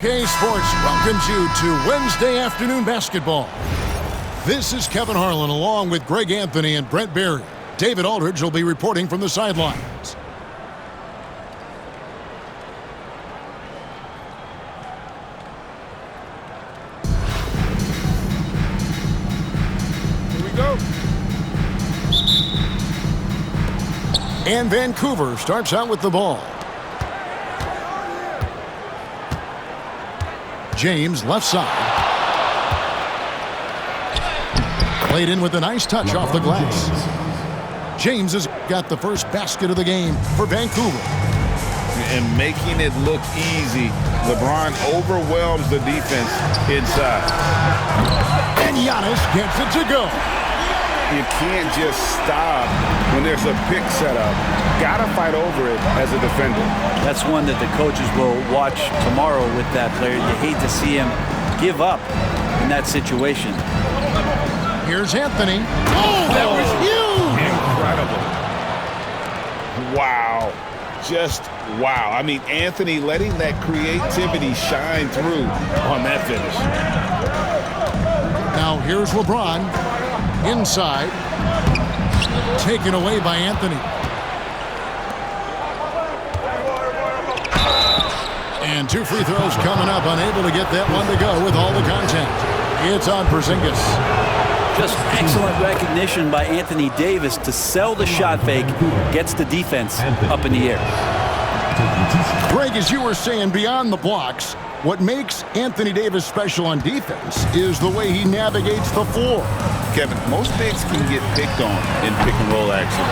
K Sports welcomes you to Wednesday afternoon basketball. This is Kevin Harlan along with Greg Anthony and Brent Berry. David Aldridge will be reporting from the sidelines. Here we go. And Vancouver starts out with the ball. James, left side. Played in with a nice touch off the glass. James has got the first basket of the game for Vancouver. And making it look easy, LeBron overwhelms the defense inside. And Giannis gets it to go. You can't just stop when there's a pick set up. Gotta fight over it as a defender. That's one that the coaches will watch tomorrow with that player. You hate to see him give up in that situation. Here's Anthony. Oh, that was huge! Incredible. Wow. Just wow. I mean, Anthony letting that creativity shine through on that finish. Now here's LeBron. Inside. Taken away by Anthony. And two free throws coming up. Unable to get that one to go with all the contact. It's on Porzingis. Just excellent recognition by Anthony Davis to sell the shot fake. Gets the defense up in the air. Greg, as you were saying, beyond the blocks, what makes Anthony Davis special on defense is the way he navigates the floor. Kevin, most bigs can get picked on in pick-and-roll action.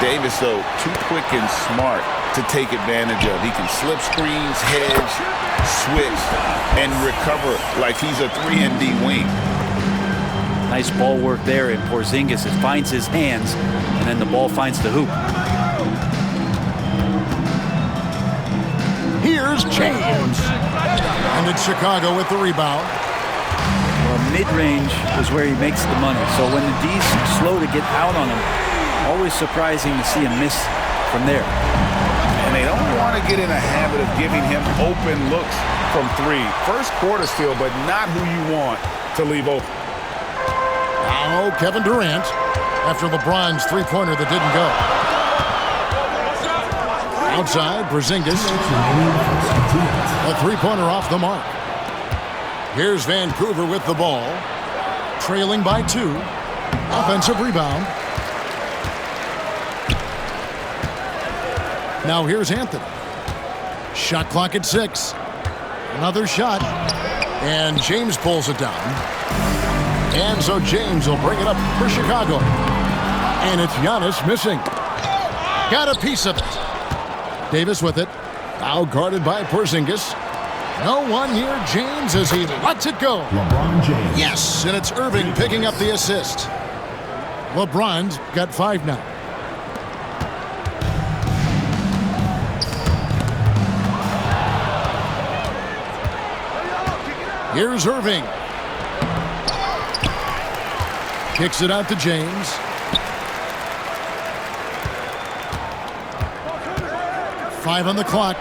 Davis, though, too quick and smart to take advantage of. He can slip screens, hedge, switch, and recover like he's a 3-and-D wing. Nice ball work there in Porzingis. It finds his hands, and then the ball finds the hoop. Here's James. And it's Chicago with the rebound. Well, mid-range is where he makes the money. So when the D's slow to get out on him, always surprising to see him miss from there. And they don't want to get in a habit of giving him open looks from three. First quarter still, but not who you want to leave open. Now Kevin Durant after LeBron's three-pointer that didn't go. Outside, Porzingis. A three-pointer off the mark. Here's Vancouver with the ball. Trailing by 2. Offensive rebound. Now here's Anthony. Shot clock at 6. Another shot. And James pulls it down. And so James will bring it up for Chicago. And it's Giannis missing. Got a piece of it. Davis with it. Now guarded by Porzingis. No one near James as he lets it go. LeBron James. Yes, and it's Irving picking up the assist. LeBron's got 5 now. Here's Irving. Kicks it out to James. Five on the clock.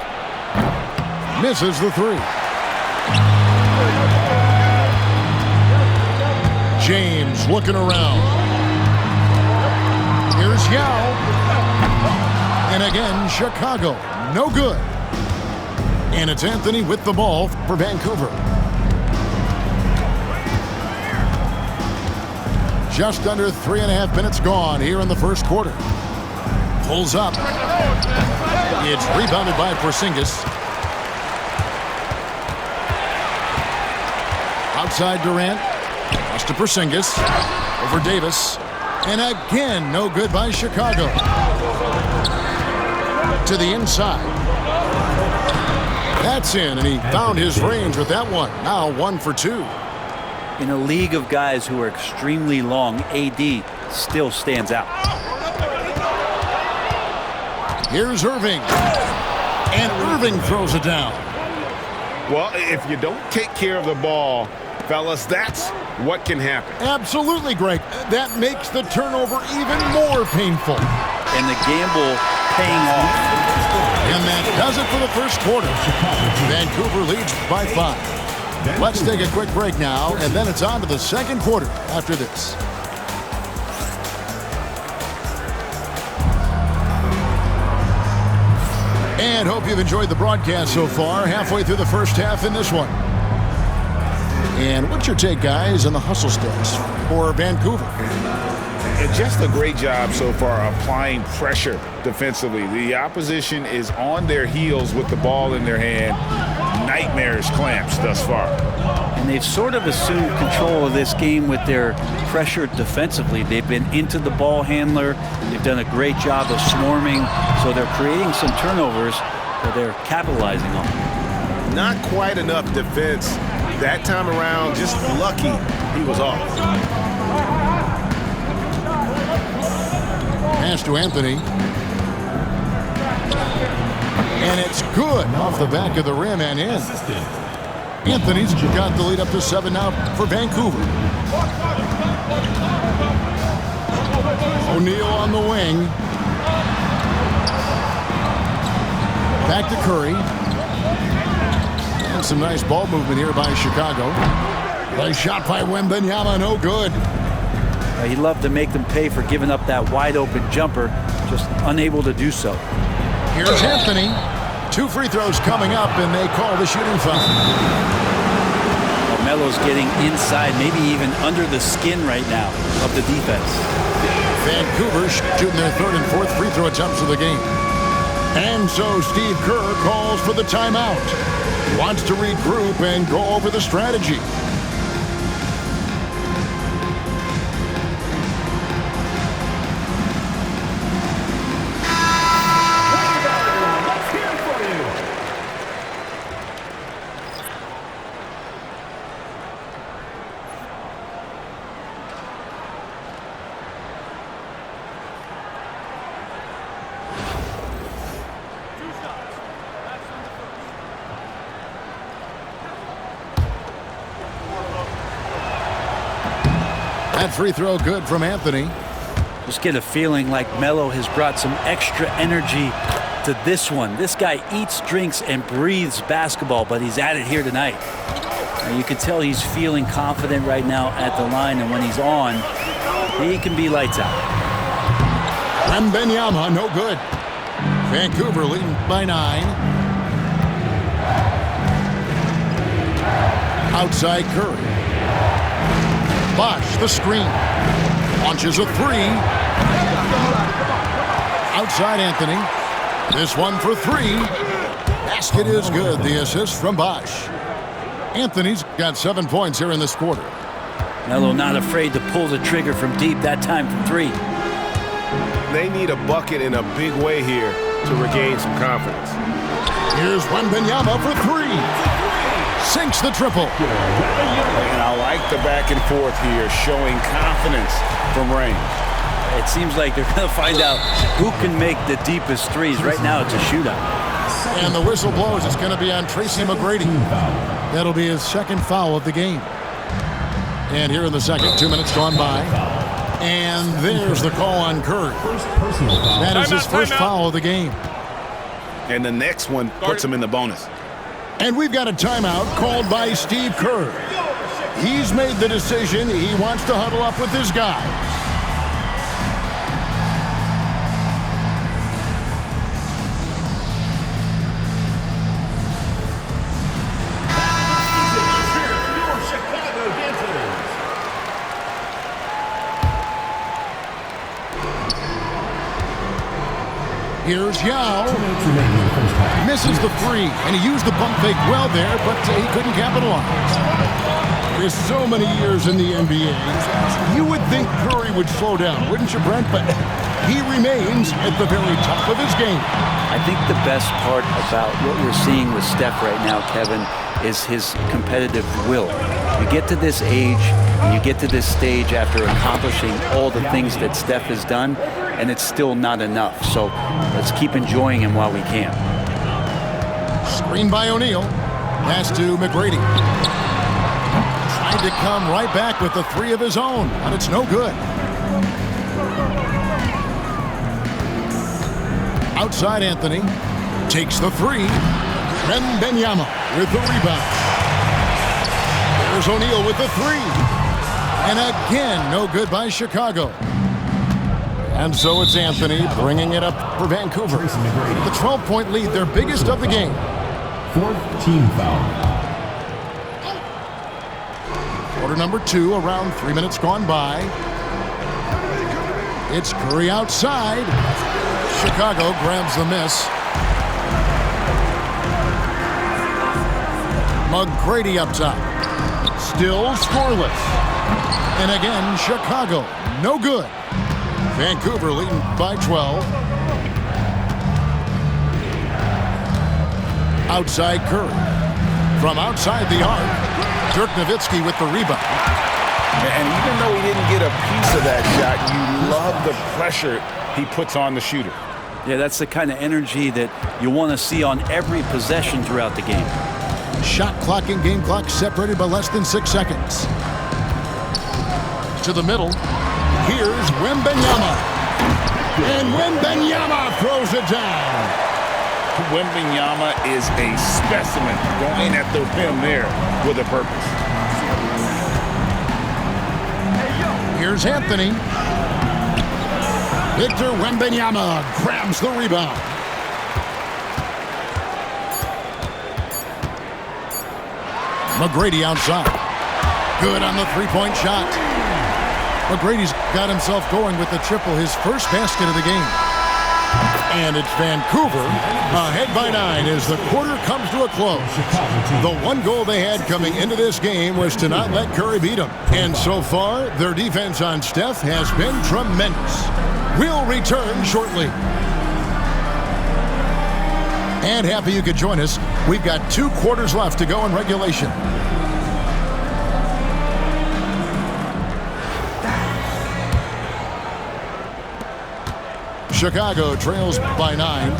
Misses the 3. James looking around. Here's Yao. And again, Chicago. No good. And it's Anthony with the ball for Vancouver. Just under 3.5 minutes gone here in the first quarter. Pulls up. It's rebounded by Porzingis. Outside Durant. Pass to Porzingis. Over Davis. And again, no good by Chicago. To the inside. That's in, and he found his range with that one. Now 1 for 2. In a league of guys who are extremely long, AD still stands out. Here's Irving. And Irving throws it down. Well, if you don't take care of the ball, fellas, that's what can happen. Absolutely, Greg. That makes the turnover even more painful. And the gamble paying off. And that does it for the first quarter. Vancouver leads by 5. Let's take a quick break now, and then it's on to the second quarter after this. And hope you've enjoyed the broadcast so far. Halfway through the first half in this one. And what's your take, guys, on the hustle stats for Vancouver? And just a great job so far applying pressure defensively. The opposition is on their heels with the ball in their hand. Nightmarish clamps thus far. And they've sort of assumed control of this game with their pressure defensively. They've been into the ball handler. They've done a great job of swarming. So they're creating some turnovers that they're capitalizing on. Not quite enough defense that time around. Just lucky he was off. Pass to Anthony. And it's good off the back of the rim and in. Anthony's got the lead up to 7 now for Vancouver. O'Neal on the wing. Back to Curry. And some nice ball movement here by Chicago. Nice shot by Wembanyama, no good. He loved to make them pay for giving up that wide-open jumper, just unable to do so. Here's Anthony. 2 free throws coming up, and they call the shooting foul. Melo's getting inside, maybe even under the skin right now of the defense. Vancouver shooting their 3rd and 4th free throw attempts of the game. And so Steve Kerr calls for the timeout. Wants to regroup and go over the strategy. That free throw good from Anthony. Just get a feeling like Melo has brought some extra energy to this one. This guy eats, drinks, and breathes basketball, but he's at it here tonight. And you can tell he's feeling confident right now at the line, and when he's on, he can be lights out. Wembanyama, no good. Vancouver leading by 9. Outside Curry. Bosh, the screen. Launches a 3. Outside Anthony. This one for 3. Basket is good. The assist from Bosh. Anthony's got 7 points here in this quarter. Melo not afraid to pull the trigger from deep, that time from 3. They need a bucket in a big way here to regain some confidence. Here's Wembanyama for 3. Sinks the triple. And I like the back and forth here, showing confidence from range. It seems like they're going to find out who can make the deepest threes. Right now, it's a shootout. And the whistle blows. It's going to be on Tracy McGrady. That'll be his 2nd foul of the game. And here in the second, 2 minutes gone by. And there's the call on Curry. That is his first foul of the game. And the next one puts him in the bonus. And we've got a timeout called by Steve Kerr. He's made the decision. He wants to huddle up with his guys. Here's Yao. Misses the 3, and he used the pump fake well there, but he couldn't capitalize. There's so many years in the NBA. You would think Curry would slow down, wouldn't you, Brent? But he remains at the very top of his game. I think the best part about what we're seeing with Steph right now, Kevin, is his competitive will. You get to this age, and you get to this stage after accomplishing all the things that Steph has done, and it's still not enough. So let's keep enjoying him while we can. Screen by O'Neal. Pass to McGrady. Tried to come right back with the 3 of his own, but it's no good. Outside Anthony. Takes the three. Wembanyama with the rebound. There's O'Neal with the three. And again, no good by Chicago. And so it's Anthony bringing it up for Vancouver. The 12-point lead, their biggest of the game. Fourth team foul. Quarter number 2, around 3 minutes gone by. It's Curry outside. Chicago grabs the miss. McGrady up top. Still scoreless. And again, Chicago, no good. Vancouver leading by 12. Outside Curry. From outside the arc, Dirk Nowitzki with the rebound. And even though he didn't get a piece of that shot, you love the pressure he puts on the shooter. Yeah, that's the kind of energy that you want to see on every possession throughout the game. Shot clock and game clock separated by less than 6 seconds. To the middle. Here's Wembanyama. And Wembanyama throws it down. Wembanyama is a specimen going at the rim there with a purpose. Here's Anthony. Victor Wembanyama grabs the rebound. McGrady outside. Good on the three-point shot. McGrady's got himself going with the triple, his first basket of the game. And it's Vancouver ahead by 9 as the quarter comes to a close. The one goal they had coming into this game was to not let Curry beat them. And so far, their defense on Steph has been tremendous. We'll return shortly. And happy you could join us. We've got 2 quarters left to go in regulation. Chicago trails by 9.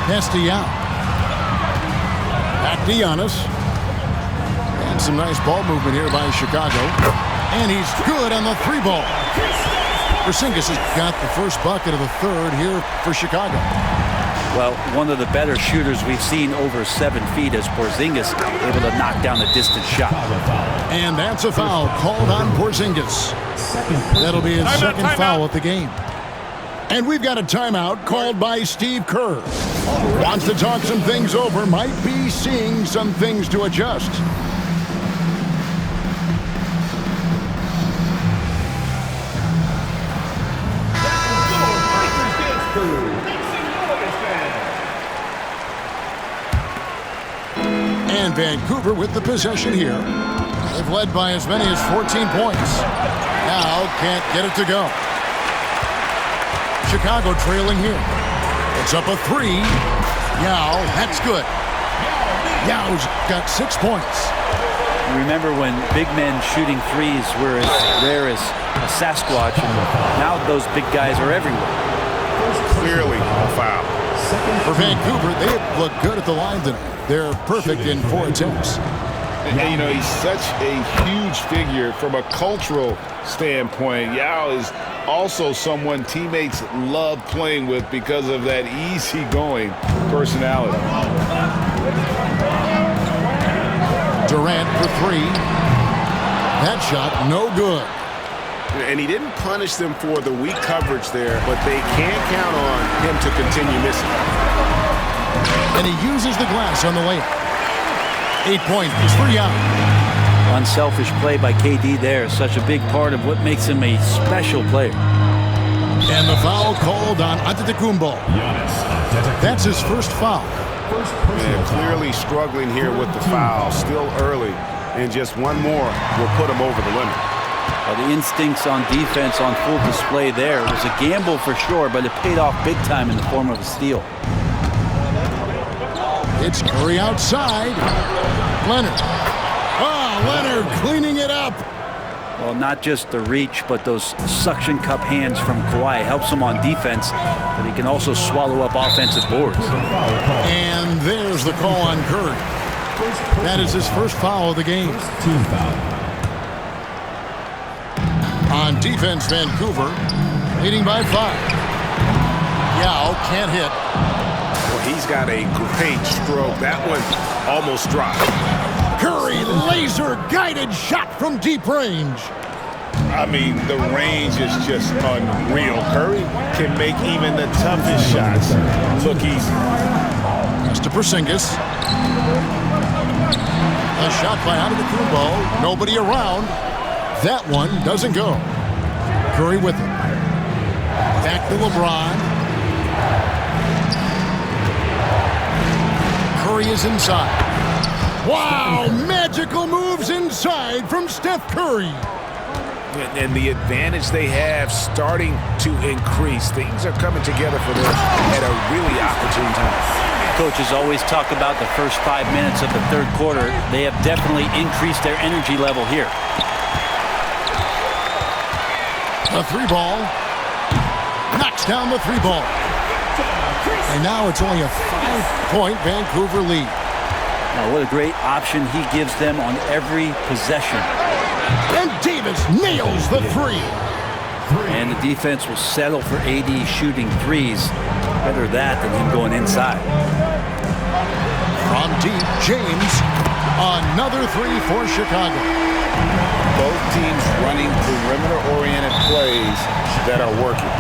Castellano. Back to Giannis. And some nice ball movement here by Chicago. And he's good on the 3-ball. Porzingis has got the first bucket of the third here for Chicago. Well, one of the better shooters we've seen over 7 feet as Porzingis able to knock down a distant shot. And that's a foul called on Porzingis. That'll be his second foul of the game. And we've got a timeout called by Steve Kerr. Wants to talk some things over, might be seeing some things to adjust. And Vancouver with the possession here. They've led by as many as 14 points. Now can't get it to go. Chicago trailing here. It's up a 3. Yao, that's good. Yao's got 6 points. Remember when big men shooting threes were as rare as a Sasquatch, and now those big guys are everywhere. Clearly a foul. For Vancouver, they look good at the line tonight. They're perfect in 4 attempts. And, you know, he's such a huge figure from a cultural standpoint. Yao is also someone teammates love playing with because of that easygoing personality. Durant for 3. That shot, no good. And he didn't punish them for the weak coverage there, but they can't count on him to continue missing. And he uses the glass on the layup. 8 points for Yao. Unselfish play by KD there. Such a big part of what makes him a special player. And the foul called on Antetokounmpo. That's his first foul. And clearly struggling here with the foul. Still early. And just one more will put him over the limit. Well, the instincts on defense on full display there. It was a gamble for sure, but it paid off big time in the form of a steal. It's Curry outside. Leonard. Oh, Leonard cleaning it up. Well, not just the reach, but those suction cup hands from Kawhi helps him on defense, but he can also swallow up offensive boards. And there's the call on Curry. That is his first foul of the game. Team foul. On defense, Vancouver leading by 5. Yao can't hit. Well, he's got a great stroke. That one almost dropped. Curry, laser-guided shot from deep range. I mean, the range is just unreal. Curry can make even the toughest shots look easy. Pass to Porzingis. A shot by Antetokounmpo. Nobody around. That one doesn't go. Curry with it. Back to LeBron. Curry is inside. Wow! Magical moves inside from Steph Curry. And the advantage they have starting to increase. Things are coming together for them at a really opportune time. Coaches always talk about the first 5 minutes of the third quarter. They have definitely increased their energy level here. A three ball. Knocks down the three ball. And now it's only a 5-point Vancouver lead. Now what a great option he gives them on every possession. And Davis nails the three. And the defense will settle for AD shooting threes. Better that than him going inside. From deep, James. Another three for Chicago. Both teams running perimeter-oriented plays that are working.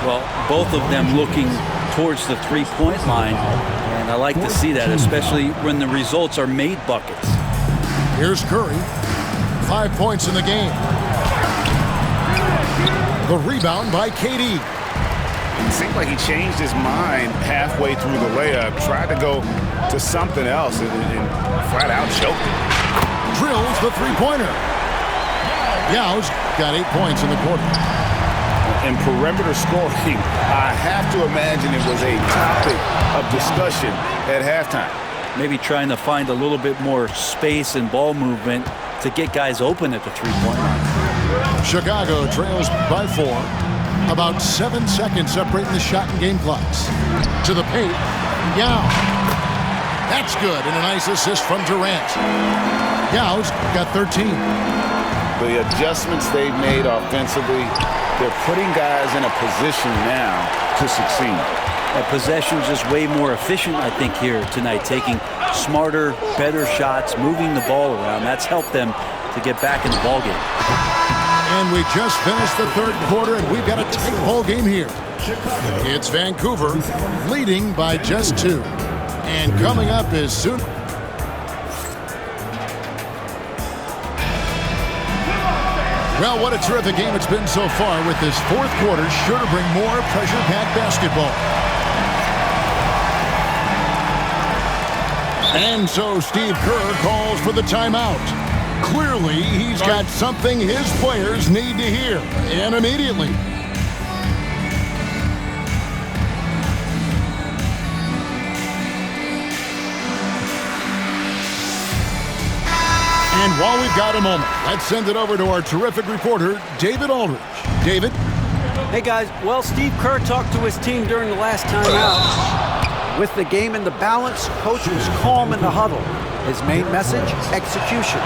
Well, both of them looking towards the three-point line. And I like to see that, especially when the results are made buckets. Here's Curry. 5 points in the game. The rebound by KD. It seemed like he changed his mind halfway through the layup, tried to go to something else, and flat out choked it. Drills the three-pointer. Yao's got 8 points in the quarter. In perimeter scoring, I have to imagine it was a topic of discussion at halftime. Maybe trying to find a little bit more space and ball movement to get guys open at the three-point line. Chicago trails by 4. About 7 seconds separating the shot and game clocks. To the paint. Yao. That's good. And a nice assist from Durant. Yao's got 13. The adjustments they've made offensively, they're putting guys in a position now to succeed. That possession's just way more efficient, I think, here tonight. Taking smarter, better shots, moving the ball around. That's helped them to get back in the ballgame. And we just finished the third quarter, and we've got a tight ball game here. It's Vancouver leading by just 2. And coming up is soon. Well, what a terrific game it's been so far, with this fourth quarter sure to bring more pressure-packed basketball. And so Steve Kerr calls for the timeout. Clearly, he's got something his players need to hear, and immediately. And while we've got a moment, let's send it over to our terrific reporter, David Aldridge. David? Hey, guys. Well, Steve Kerr talked to his team during the last timeout. With the game in the balance, coach was calm in the huddle. His main message, execution.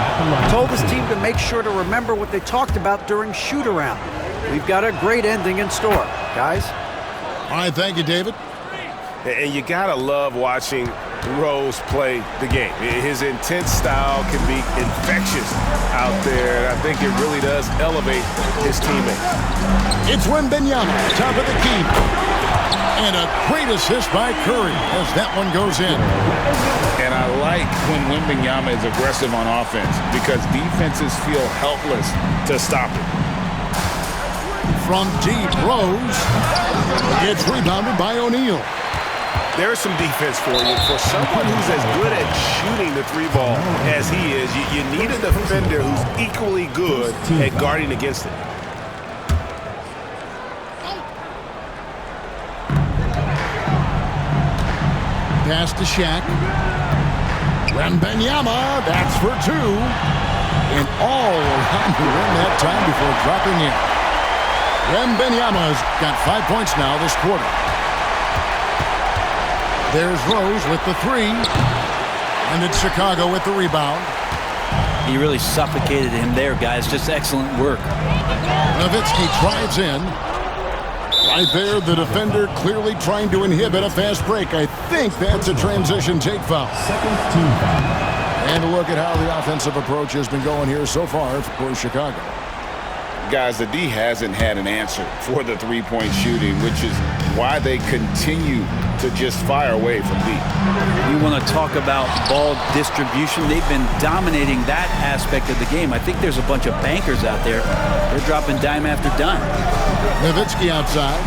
Told his team to make sure to remember what they talked about during shoot-around. We've got a great ending in store, guys. All right, thank you, David. And you gotta love watching Rose play the game. His intense style can be infectious out there, and I think it really does elevate his teammates. It's Wembanyama, top of the key. And a great assist by Curry as that one goes in. And I like when Wembanyama is aggressive on offense because defenses feel helpless to stop it. From deep, Rose. It's rebounded by O'Neal. There's some defense for you. For someone who's as good at shooting the three ball as he is, you need a defender who's equally good at guarding against it. Pass to Shaq. Wembanyama, that's for 2. And all around the rim that time before dropping in. Wembanyama's got 5 points now this quarter. There's Rose with the 3. And it's Chicago with the rebound. He really suffocated him there, guys. Just excellent work. Nowitzki drives in. Right there, the defender clearly trying to inhibit a fast break. I think that's a transition take foul. Second team foul. And a look at how the offensive approach has been going here so far for Chicago. Guys, the D hasn't had an answer for the three-point shooting, which is why they continue to just fire away from deep. You want to talk about ball distribution? They've been dominating that aspect of the game. I think there's a bunch of bankers out there. They're dropping dime after dime. Nowitzki outside.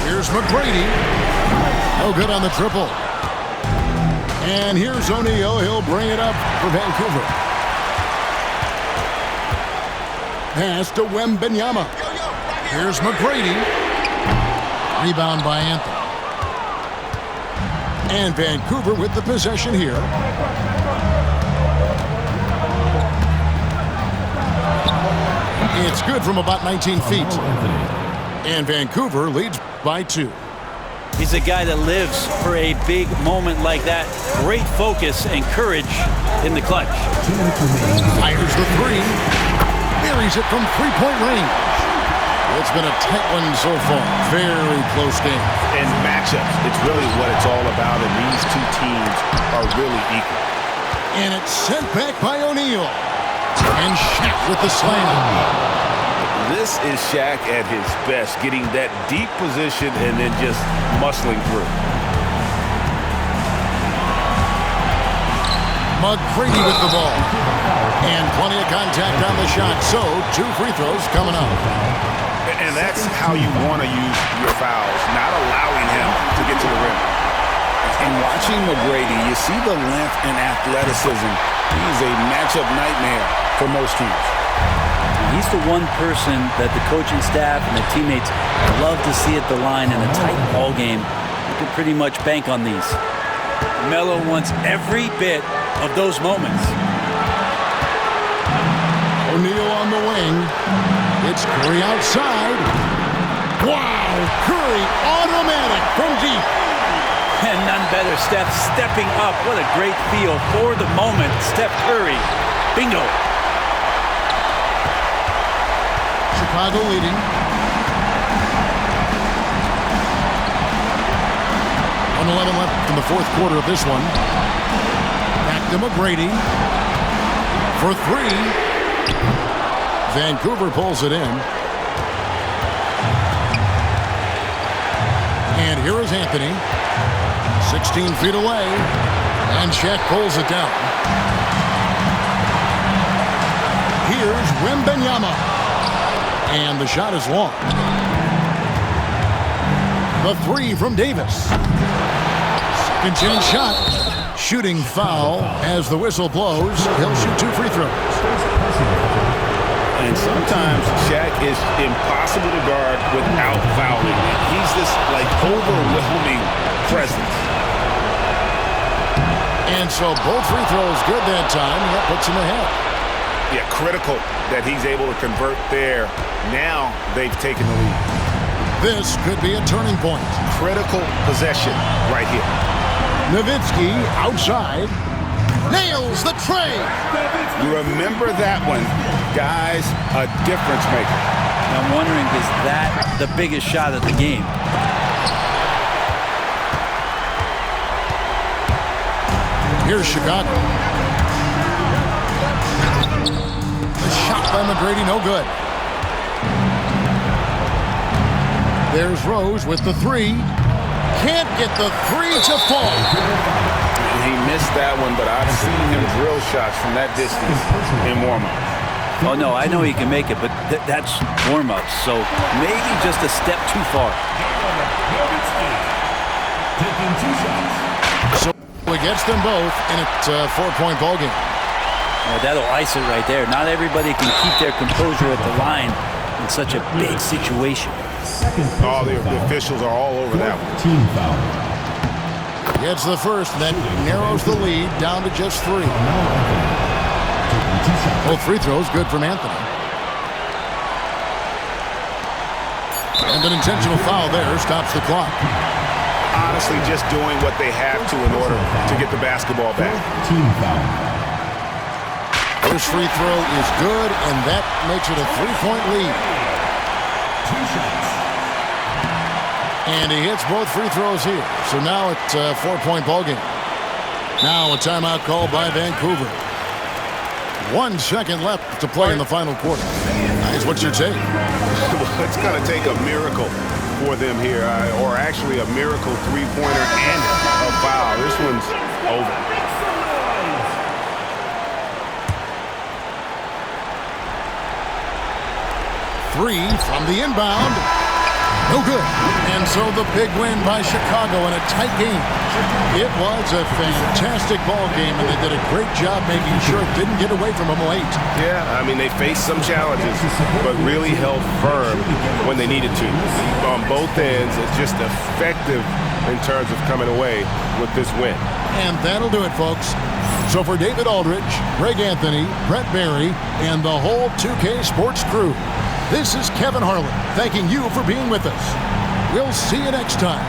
Here's McGrady. No good on the triple. And here's O'Neal. He'll bring it up for Vancouver. Pass to Wembanyama. Here's McGrady. Rebound by Anthony. And Vancouver with the possession here. It's good from about 19 feet. And Vancouver leads by 2. He's a guy that lives for a big moment like that. Great focus and courage in the clutch. Fires the three. Buries it from three-point range. It's been a tight one so far. Very close game. And matchups, it's really what it's all about, and these two teams are really equal. And it's sent back by O'Neal. And Shaq with the slam. This is Shaq at his best, getting that deep position and then just muscling through. McGrady with the ball. And plenty of contact on the shot. So, 2 free throws coming up. And that's how you want to use your fouls, not allowing him to get to the rim. And watching McGrady, you see the length and athleticism. He's a matchup nightmare for most teams. He's the one person that the coaching staff and the teammates love to see at the line in a tight ball game. You can pretty much bank on these. Melo wants every bit of those moments. O'Neal on the wing. It's Curry outside. Wow! Curry automatic from deep. And none better, Steph stepping up. What a great feel for the moment. Steph Curry. Bingo. Chicago leading. 1:11 left in the fourth quarter of this one. Back to McGrady. For 3. Vancouver pulls it in. And here is Anthony. 16 feet away. And Shaq pulls it down. Here's Wembanyama. And the shot is long. The 3 from Davis. Second chance shot. Shooting foul as the whistle blows. He'll shoot 2 free throws. And sometimes Shaq is impossible to guard without fouling. He's this, overwhelming presence. And so both free throws good that time. That puts him ahead. Yeah, critical that he's able to convert there. Now they've taken the lead. This could be a turning point. Critical possession right here. Nowitzki outside. Nails the tray. You remember that one. Guys, a difference maker. I'm wondering, is that the biggest shot of the game? Here's Chicago. The shot by McGrady, no good. There's Rose with the 3. Can't get the 3 to fall. He missed that one, but I've seen him drill shots from that distance in warm-up. Oh, no, I know he can make it, but that's warm-up, so maybe just a step too far. Taking 2 shots. So he gets them both, and it's a 4-point ball game. Well, that'll ice it right there. Not everybody can keep their composure at the line in such a big situation. All the officials are all over that one. Team foul. Gets the first, then narrows the lead down to just 3. Both free throws good from Anthony. And an intentional foul there stops the clock. Honestly, just doing what they have to in order to get the basketball back. Team foul. First free throw is good, and that makes it a 3-point lead. And he hits both free throws here. So now it's a 4-point ball game. Now a timeout called by Vancouver. 1 second left to play in the final quarter. Guys, what's your take? It's going to take a miracle for them here, or actually a miracle three-pointer and a foul. This one's over. Three from the inbound. No good. And so the big win by Chicago in a tight game. It was a fantastic ball game, and they did a great job making sure it didn't get away from them late. Yeah, I mean, they faced some challenges, but really held firm when they needed to. On both ends, it's just effective in terms of coming away with this win. And that'll do it, folks. So for David Aldridge, Greg Anthony, Brett Barry, and the whole 2K Sports crew, this is Kevin Harlan thanking you for being with us. We'll see you next time.